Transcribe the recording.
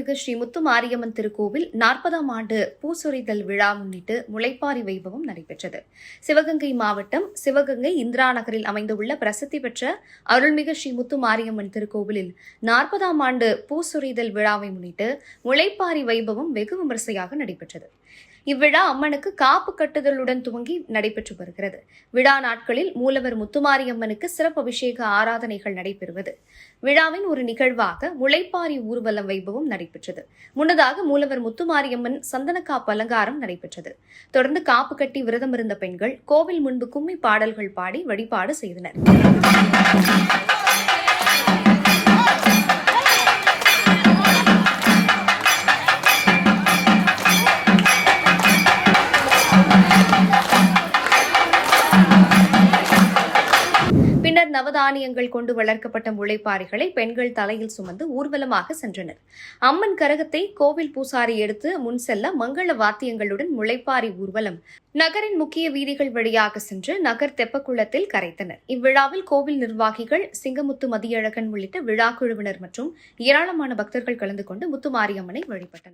அருள்மிகு ஸ்ரீ முத்துமாரியம்மன் திருக்கோவில் 40ஆம் ஆண்டு பூசொரிதல் விழா முன்னிட்டு முளைப்பாரி வைபவம் நடைபெற்றது. சிவகங்கை மாவட்டம் சிவகங்கை இந்திரா நகரில் அமைந்துள்ள பிரசித்தி பெற்ற அருள்மிகு ஸ்ரீ முத்துமாரியம்மன் திருக்கோவிலில் 40ஆம் ஆண்டு பூசொரிதல் விழாவை முன்னிட்டு முளைப்பாரி வைபவம் வெகு விமரிசையாக நடைபெற்றது. இவ்விழா அம்மனுக்கு காப்பு கட்டுதலுடன் துவங்கி நடைபெற்று வருகிறது. விழா நாட்களில் மூலவர் முத்துமாரியம்மனுக்கு சிறப்பு அபிஷேக ஆராதனைகள் நடைபெறுவது விழாவின் ஒரு நிகழ்வாக முளைப்பாரி ஊர்வலம் வைபவம் நடைபெற்றது. முன்னதாக மூலவர் முத்துமாரியம்மன் சந்தனக்காப்பு அலங்காரம் நடைபெற்றது. தொடர்ந்து காப்பு கட்டி விரதம் இருந்த பெண்கள் கோவில் முன்பு கும்மி பாடல்கள் பாடி வழிபாடு செய்தனர். பின்னர் நவதானியங்கள் கொண்டு வளர்க்கப்பட்ட முளைப்பாரிகளை பெண்கள் தலையில் சுமந்து ஊர்வலமாக சென்றனர். அம்மன் கரகத்தை கோவில் பூசாரி எடுத்து முன் செல்ல மங்கள வாத்தியங்களுடன் முளைப்பாரி ஊர்வலம் நகரின் முக்கிய வீதிகள் வழியாக சென்று நகர் தெப்பக்குளத்தில் கரைத்தனர். இவ்விழாவில் கோவில் நிர்வாகிகள், சிங்கமுத்து மதியழகன் உள்ளிட்ட விழா குழுவினர் மற்றும் ஏராளமான பக்தர்கள் கலந்து கொண்டு முத்துமாரியம்மனை வழிபட்டனர்.